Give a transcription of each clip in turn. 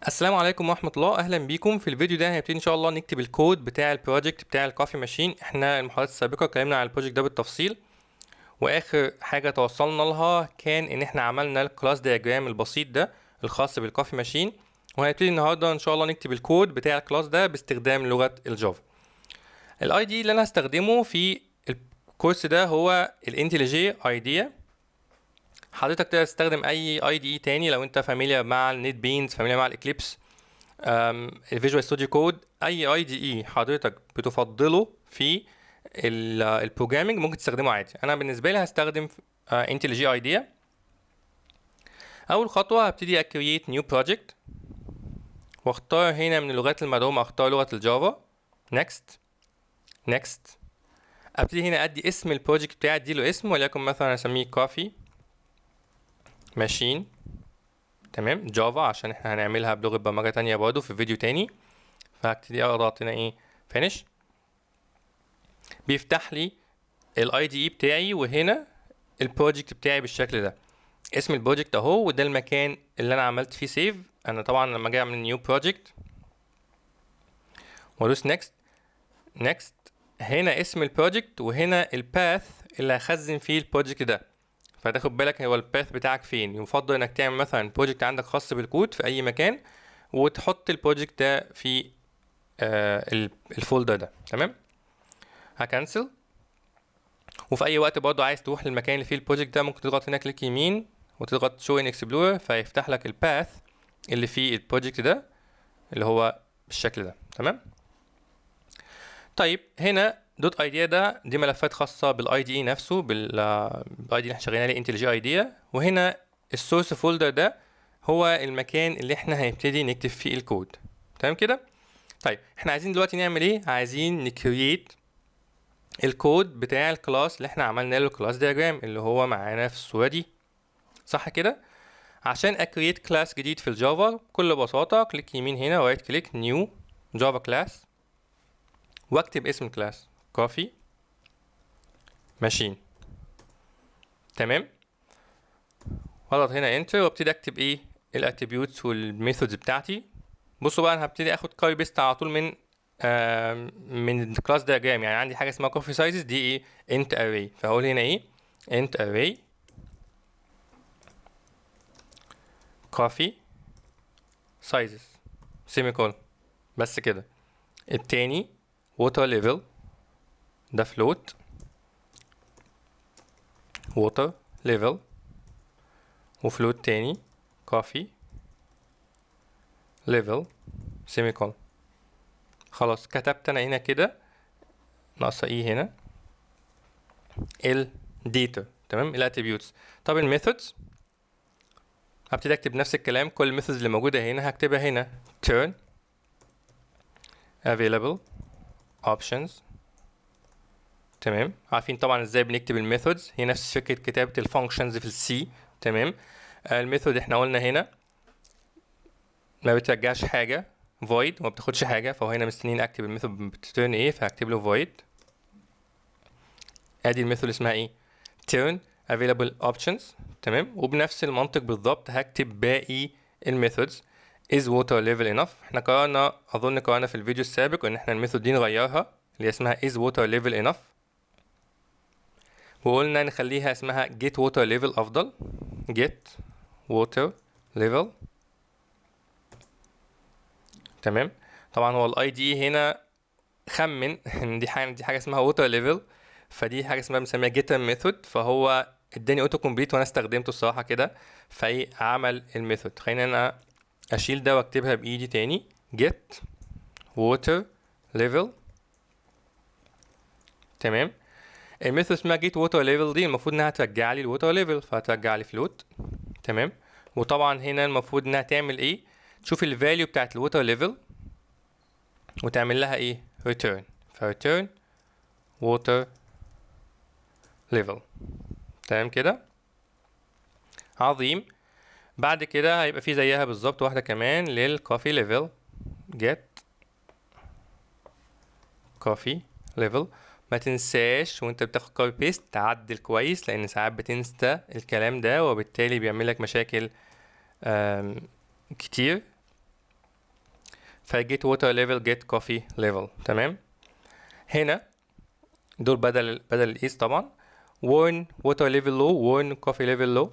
السلام عليكم ورحمة الله، أهلا بيكم. في الفيديو ده هنبتدي إن شاء الله نكتب الكود بتاع البروجكت بتاع الكوفي ماشين. احنا المحاضرات السابقة اتكلمنا عن البروجكت ده بالتفصيل، وآخر حاجة توصلنا لها كان إن احنا عملنا الكلاس دياجرام البسيط ده الخاص بالكوفي ماشين، وهنبتدي النهاردة إن شاء الله نكتب الكود بتاع الكلاس ده باستخدام لغة الجافا. الاي دي اللي أنا هستخدمه في الكورس ده هو الانتليجي ايديا. حضرتك تقدر تستخدم اي دي تاني لو انت فاميليار مع النت بينز، فاميليار مع الاكليبس، الفيجوال ستوديو كود. اي دي اي حضرتك بتفضله في البروجرامينج ممكن تستخدمه عادي. انا بالنسبه لي هستخدم انتليجي ايديا. اول خطوه هبتدي اكريت نيو بروجكت، واختار هنا من اللغات المدعومه اختار لغه الجافا. نيكست ابتدي هنا ادي اسم البروجكت بتاعي، اديله اسم وليكن مثلا اسميه كوفي ماشين. تمام، جافا عشان احنا هنعملها بلغه برمجه تانية برضه في فيديو تاني. فهبتدي اضغط هنا ايه فينيش، بيفتح لي الاي دي اي بتاعي وهنا البروجكت بتاعي بالشكل ده. اسم البروجكت اهو، وده المكان اللي انا عملت فيه سيف. انا طبعا لما اجي اعمل نيو بروجكت وادوس نيكست هنا اسم البروجكت وهنا الباث اللي هخزن فيه البروجكت ده. فتاخد بالك هو الباث بتاعك فين. يفضل انك تعمل مثلا بروجكت عندك خاص بالكود في اي مكان وتحط البروجكت ده في الفولدر ده. تمام، هكنسل. وفي اي وقت برضو عايز تروح للمكان اللي فيه البروجكت ده ممكن تضغط هنا كليك يمين وتضغط شو ان اكسبلورر، فيفتح لك الباث اللي فيه البروجكت ده اللي هو بالشكل ده. تمام، طيب هنا دوت ايديا دي ملفات خاصه بالاي دي اي نفسه، بالاي دي اللي احنا شغالين عليه انتليجي ايديا. وهنا السورس فولدر ده هو المكان اللي احنا هنبتدي نكتب فيه الكود. تمام كده. طيب احنا عايزين دلوقتي نعمل ايه؟ عايزين نكريت الكود بتاع الكلاس اللي احنا عملنا له الكلاس دياجرام اللي هو معانا في الصورة دي، صح كده؟ عشان اكريت كلاس جديد في الجافا بكل بساطة كليك يمين هنا ورايت كليك نيو جافا كلاس، واكتب اسم الكلاس كوفي ماشين. تمام، واضغط هنا انتر وابتدي اكتب ايه الاتريبيوتس والميثودز بتاعتي. بصوا بقى، انا هبتدي اخد كوبي بيست على طول من الكلاس دياجرام. يعني عندي حاجه اسمها كوفي سايزز، دي ايه انت اري، فهقول هنا ايه انت اري كوفي سايزز سيمي كولن، بس كده. التاني ووتر ليفل ده فلوت ووتر ليفل، وفلوت تاني كوفي ليفل سيمي كولن. خلاص كتبت انا هنا كده ناقصه ايه هنا الديتا. تمام، الاتريبيوتس. طب الميثودز هبتدي اكتب نفس الكلام، كل الميثودز اللي موجوده هنا هكتبها هنا turn available options. تمام، عارفين طبعا ازاي بنكتب الميثودز، هي نفس فكره كتابه الفانكشنز في السي. تمام، الميثود احنا قلنا هنا ما بترجعش حاجه void وما بتاخدش حاجه، فهو هنا مستنيين اكتب الميثود بترن ايه، فهكتب له void. ادي الميثود اسمها ايه turn available options. تمام، وبنفس المنطق بالظبط هكتب باقي الميثودز. is water level enough، احنا قررنا في الفيديو السابق ان احنا الميثود دي نغيرها اللي هي اسمها is water level enough، وقلنا نخليها اسمها get water level افضل. get water level. تمام، طبعا هو الاي دي هنا خمن ان دي حاجه اسمها water level، فدي حاجه اسمها بنسميها getter method، فهو اداني اوتو كومبليت وانا استخدمته الصراحه كده، فايه عمل الميثود. خلينا انا اشيل ده واكتبها بايدي تاني get water level. تمام، الميثود اسمها get water level، دي المفروض انها ترجع لي الووتر ليفل، فهترجع لي فلوت. تمام، وطبعا هنا المفروض انها تعمل ايه، تشوف الفاليو بتاعت الووتر ليفل وتعمل لها ايه return، return water level. تمام كده، عظيم. بعد كده هيبقى في زيها بالظبط واحده كمان للكوفي ليفل get coffee level. ما تنساش وانت بتاخد كوبي بيست تعدل كويس، لان ساعات بتنسى الكلام ده وبالتالي بيعمل لك مشاكل كتير. فجيت water level get coffee level. تمام. هنا دول بدل الإيس طبعا. warn water level low warn coffee level low.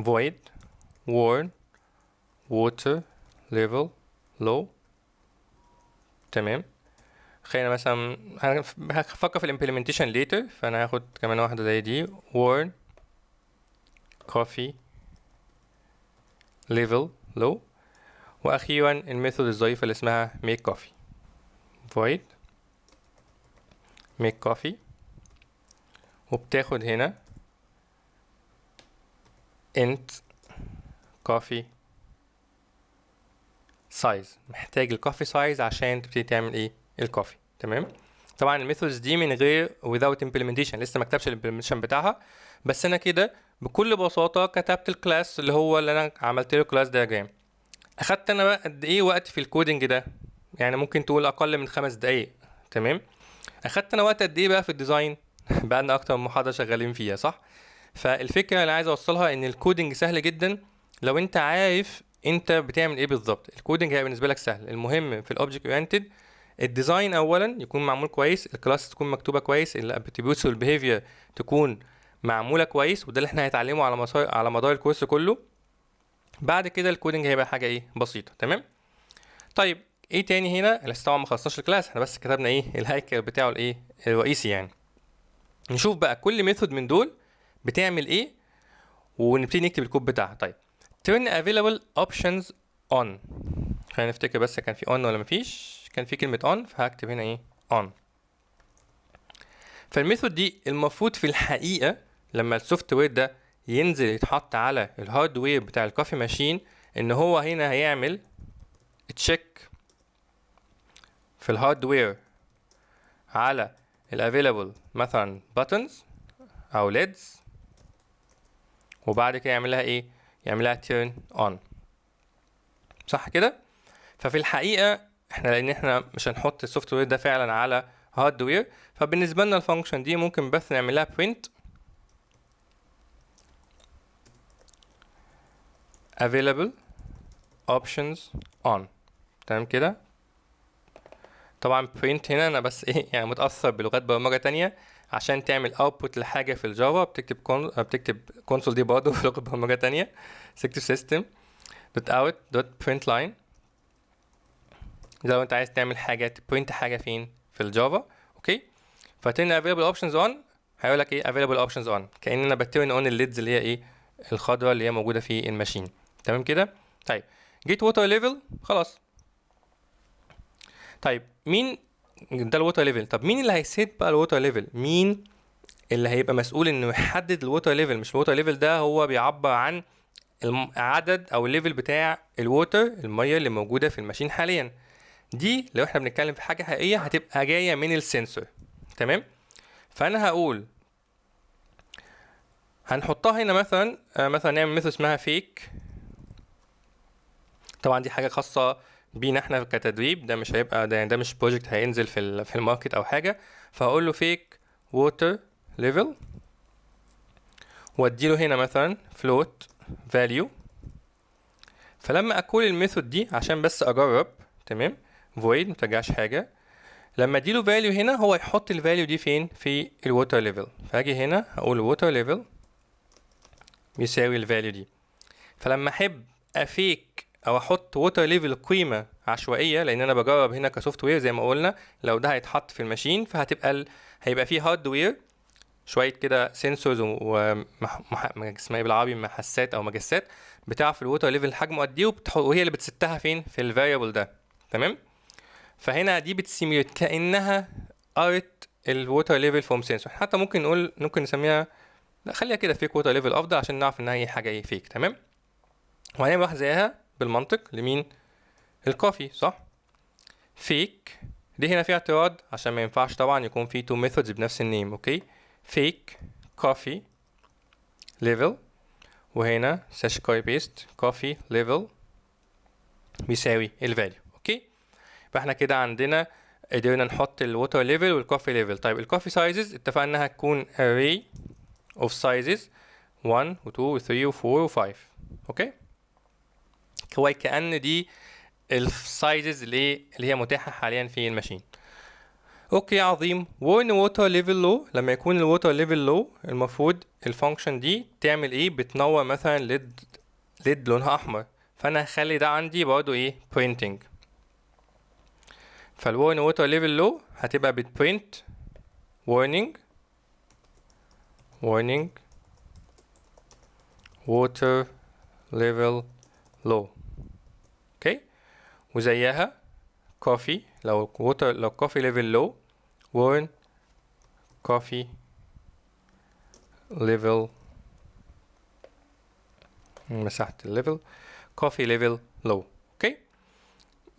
void warn water level low. تمام. خلينا مثلا هفكر في الامبلمنتيشن later، فانا هاخد كمان واحده زي دي warn coffee level low. واخيرا الميثود الظريفه اللي اسمها make coffee void make coffee، وبتاخد هنا int coffee size. محتاج الكوفي سايز عشان تبتدي تعمل ايه الكوفي. تمام. طبعا الميثودز دي من غير without implementation، لسه ما كتبش الامبلمنتيشن بتاعها، بس انا كده بكل بساطه كتبت الكلاس اللي هو اللي انا عملت له كلاس دياجرام. اخدت انا بقى قد ايه وقت في الكودنج ده؟ يعني ممكن تقول اقل من 5 دقايق. تمام. اخدت انا وقت قد ايه بقى في الديزاين؟ بقى لنا اكتر من محاضره شغالين فيها، صح؟ فالفكره اللي عايز اوصلها ان الكودنج سهل جدا لو انت عارف انت بتعمل ايه بالظبط. الكودنج هيبقى بالنسبه لك سهل. المهم في الاوبجكت اورينتد الديزاين اولا يكون معمول كويس، الكلاس تكون مكتوبه كويس، الاتريبيوتس والبيهيفير تكون معموله كويس، وده اللي احنا هنتعلمه على مدار الكورس كله. بعد كده الكودنج هيبقى حاجه ايه بسيطه. تمام. طيب ايه تاني هنا؟ لسه طبعا ما خلصناش الكلاس، احنا بس كتبنا ايه الهيكل بتاعه الايه الرئيسي يعني. نشوف بقى كل ميثود من دول بتعمل ايه ونبتدي نكتب الكود بتاعها. طيب turn available options on. خلينا نفتكر بس كان في on ولا مفيش؟ كان في كلمة on، فهكتب هنا ايه on. فالميثود دي المفروض في الحقيقة لما السوفت وير ده ينزل يتحط على الهاردوير بتاع الكوفي ماشين، ان هو هنا هيعمل تشيك في الهاردوير على الافيلابل مثلا buttons او LEDs، وبعد كده يعملها ايه؟ يعملها turn on. صح كده؟ ففي الحقيقة احنا لان احنا مش هنحط السوفت وير ده فعلا على هاردوير، فبالنسبة لنا الفانكشن دي ممكن بس نعملها print available options on. تمام كده؟ طبعا print هنا انا بس ايه يعني متأثر بلغات برمجة تانية. عشان تعمل output لحاجة في الجافا بتكتب console دي برضه في لغة برمجة تانية، تكتب system .out .println. لو انت عايز تعمل حاجة تبرنت حاجة فين في الجافا. اوكي. فترن available options on هيقول لك ايه available options on، كأن انا بترن on الليدز اللي هي ايه الخضراء اللي هي موجودة في الماشين. تمام كده؟ طيب جيت ووتر ليفل خلاص. طيب مين ده الووتر ليفل؟ طب مين اللي هيسيت بقى الووتر ليفل؟ مين اللي هيبقى مسؤول انه يحدد الووتر ليفل؟ مش الووتر ليفل ده هو بيعبر عن العدد او الليفل بتاع الووتر الميه اللي موجوده في الماشين حاليا. دي لو احنا بنتكلم في حاجه حقيقيه هتبقى جايه من السنسور. تمام. فانا هقول هنحطها هنا مثلا نعمل ميثود اسمها فيك. طبعا دي حاجه خاصه بينا احنا كتدريب، ده مش هيبقى ده مش بروجكت هينزل في الماركت او حاجه. فهقول له فيك ووتر ليفل، واديله هنا مثلا float value. فلما اكول الميثود دي عشان بس اجرب، تمام، void مترجعش حاجه، لما اديله value هنا هو يحط الفاليو دي فين في الووتر ليفل. فاجي هنا هقول ووتر ليفل يساوي الفاليو دي. فلما احب افيك او احط ووتر ليفل قيمه عشوائيه، لان انا بجرب هنا كسوفت وير زي ما قلنا، لو ده هيتحط في الماشين فهتبقى هيبقى فيه هاردوير شويه كده سنسورز اسمها ايه بالعربي محسات او مجسات بتعرف الووتر ليفل حجمه قد ايه، وهي اللي بتستها فين في الفاريبل ده. تمام. فهنا دي بتسيميوليت كانها قرت الووتر ليفل فروم سنسور. حتى ممكن نسميها، لا خليها كده فيك ووتر ليفل افضل عشان نعرف انها هي حاجه ايه فيك. تمام. وهنعمل واحده زيها بالمنطق لمين؟ الكوفي، صح؟ فيك دي هنا فيها اعتراض عشان ما ينفعش طبعا يكون في تو ميثودز بنفس النيم. اوكي. فيك كوفي ليفل، وهنا سلاش كوبي بيست كوفي ليفل بيساوي الفاليو. اوكي. فاحنا كده عندنا قدرنا نحط الووتر ليفل والكوفي ليفل. طيب الكوفي سايزز اتفقنا انها تكون array of sizes 1 و 2 و 3 و 4 و 5. اوكي. هو كأن دي السايزز اللي هي متاحة حاليا في الماشين. اوكي عظيم. when water level low، لما يكون الووتر ليفل لو المفروض الفانكشن دي تعمل ايه؟ بتنور مثلا ليد لونها احمر، فانا هخلي ده عندي برضو ايه؟ printing. فالورن water level low هتبقى بتprint warning water level low. اوكي. وزيها coffee، لو coffee level low warn coffee level، مسحت الليفل، coffee level low. اوكي.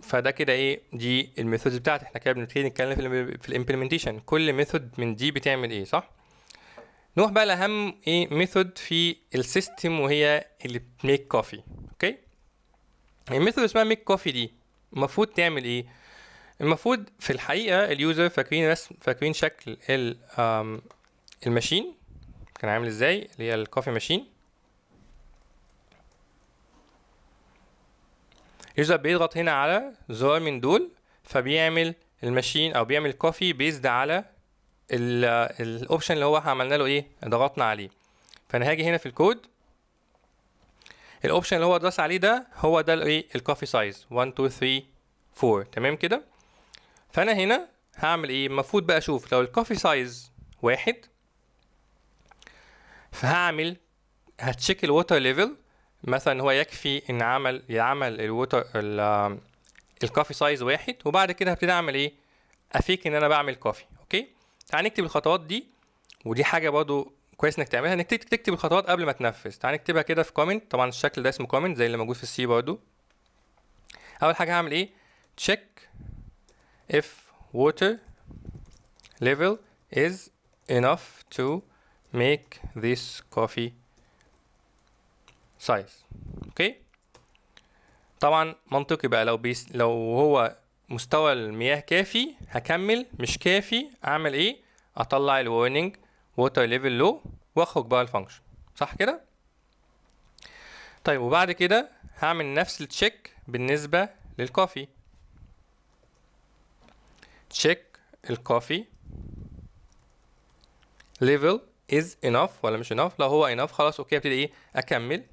فده كده ايه؟ دي الميثودز بتاعتي. احنا كده بنبتدي نتكلم في الامبلمنتيشن، كل ميثود من دي بتعمل ايه، صح؟ نروح بقى لاهم ايه ميثود في السيستم، وهي اللي بتميك كوفي. اوكي. الميثود اسمها ميك كوفي دي المفروض تعمل ايه؟ المفروض في الحقيقه اليوزر فاكرين شكل الماشين كان عامل ازاي، اللي هي الكوفي ماشين. اليوزر بيضغط هنا على زرار من دول، فبيعمل الماشين او بيعمل كوفي بيزد على الاوبشن اللي هو عملنا له ايه؟ ضغطنا عليه. فانا هاجي هنا في الكود، الاوبشن اللي هو ضغط عليه ده هو ده الايه؟ الكوفي سايز 1 2 3 4. تمام كده. فانا هنا هعمل ايه؟ المفروض بقى اشوف لو الكوفي سايز 1، فهعمل هتشيك الووتر ليفل، مثلا هو يكفي ان يعمل الووتر الكوفي سايز 1، وبعد كده هبتدي اعمل ايه؟ افيك ان انا بعمل كوفي. اوكي. تعال نكتب الخطوات دي، ودي حاجه برضو كويس انك تعملها، انك تكتب الخطوات قبل ما تنفذ. تعال نكتبها كده في كومنت، طبعا الشكل ده اسمه كومنت زي اللي موجود في السي برضو. اول حاجه هعمل ايه؟ check if water level is enough to make this coffee size. اوكي. طبعا منطقي بقى، لو هو مستوى المياه كافي هكمل، مش كافي اعمل ايه؟ اطلع الورنينج water level low واخرج بقى الفانكشن، صح كده؟ طيب وبعد كده هعمل نفس التشيك بالنسبة للكوفي. تشيك الكوفي level is enough ولا مش enough. لو هو enough خلاص اوكي، ابتدي ايه؟ اكمل.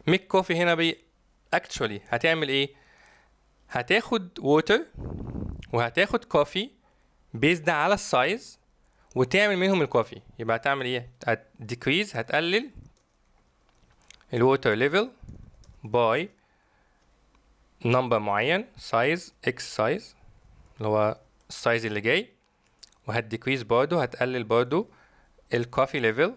ميك كوفي هنا actually هتعمل ايه؟ هتاخد water وهتاخد كوفي based على السايز وتعمل منهم الكوفي. يبقى هتعمل ايه؟ decrease، هتقلل الووتر ليفل by number معين، size x size اللي هو السايز اللي جاي، وهتديكريز برضو، هتقلل برضو الكوفي ليفل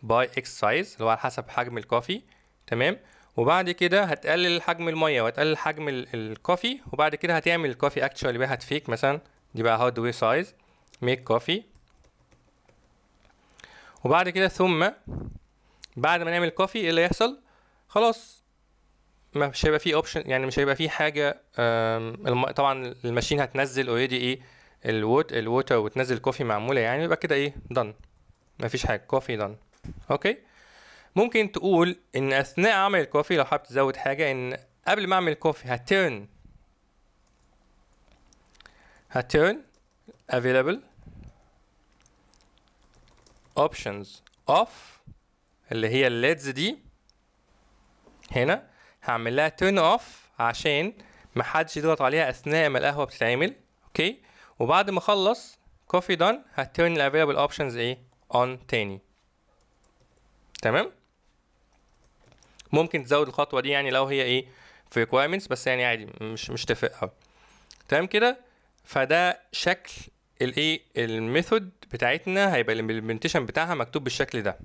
by x size اللي هو على حسب حجم الكوفي. تمام. وبعد كده هتقلل حجم الميه وهتقلل حجم الكوفي، وبعد كده هتعمل الكوفي اكتشوالي بقى، هتفيك مثلا دي بقى هاردوير سايز ميك كوفي. وبعد كده ثم بعد ما نعمل كوفي ايه اللي يحصل؟ خلاص مش هيبقى فيه اوبشن، يعني مش هيبقى فيه حاجه. طبعا الماشين هتنزل اوريدي ايه؟ الووتر وتنزل كوفي معموله، يعني يبقى كده ايه؟ done، مفيش حاجه، كوفي done. اوكي. ممكن تقول ان اثناء عمل الكوفي لو حابب تزود حاجه، ان قبل ما اعمل الكوفي هترن available options off، اللي هي الليدز دي هنا هعمل لها turn off عشان محدش يضغط عليها اثناء ما القهوه بتتعمل. اوكي. وبعد ما اخلص coffee done هترن ال available options ايه؟ on تاني. تمام. ممكن تزود الخطوه دي يعني لو هي ايه؟ في requirements، بس يعني عادي مش تفرق قوي. تمام كده. فده شكل الايه؟ الميثود بتاعتنا هيبقى الامبلمنتيشن بتاعها مكتوب بالشكل ده.